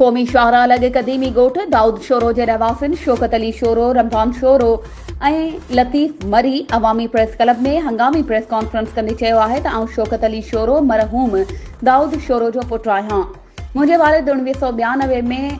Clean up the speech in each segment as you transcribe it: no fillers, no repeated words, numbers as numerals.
क़ौमी शाहरा लॻे क़दीमी ॻोठ दाऊद शोरो जे रहवासियुनि शौकत अली शोरो, रमज़ान शोरो ऐं लतीफ़ मरी अवामी प्रेस क्लब में हंगामी प्रेस कॉन्फ्रेंस कंदे चयो आहे त आउं शौकत अली शोरो मरहूम दाऊद शोरो जो पुटु आहियां। मुंहिंजे वारिद 1992 में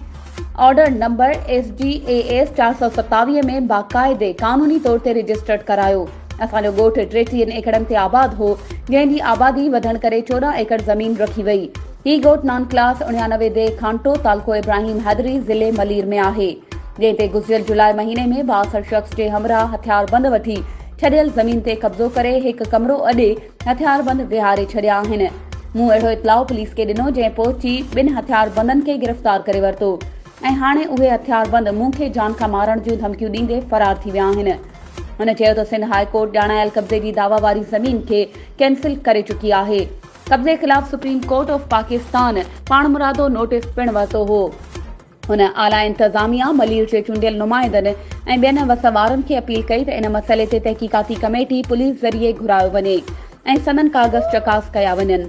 ऑर्डर नंबर SGAS 427 में बाक़ाइदे कानूनी तौर ते रजिस्टर्ड करायो। असांजो ॻोठ 33 एकड़नि ते आबाद हो, जंहिंजी आबादी वधण करे 14 एकड़ ज़मीन रखी वई। ही ॻोठ नान क्लास 99 दे खांटो तालको इब्राहिम हैदरी ज़िले मलीर में आहे, जंहिं ते गुज़िरियल जुलाई महीने में 62 शख़्स जे हमराह हथियारबंद वठी छॾियल ज़मीन ते कब्ज़ो करे हिकु कमरो अॾे हथियारबंद विहारे छॾिया आहिनि। मूं अहिड़ो इतलाउ पुलिस खे ॾिनो, जंहिं पहुची 2 हथियारबंदनि खे गिरफ़्तार करे वरितो ऐं हाणे उहे हथियारबंद मूंखे जान खां मारण जूं धमकियूं ॾींदे फरार थी विया आहिनि। हुन चयो त सिंध हाई कोर्ट ॼाणायल कब्ज़े जी दावा वारी ज़मीन खे कैंसिल करे चुकी आहे। कब्ज़े ख़िलाफ़ सुप्रीम कोर्ट ऑफ पाकिस्तान पाण मुरादो नोटिस पिणु वरितो हो। हुन आला इंतज़ामिया, मलीर जे चूंडियल नुमाइंदनि ऐं ॿियनि वसवारनि खे अपील कई त इन मसइले ते तहक़ीक़ाती कमेटी पुलिस ज़रिए घुरायो वञे ऐं सनन काग़ज़ चकास कया वञनि।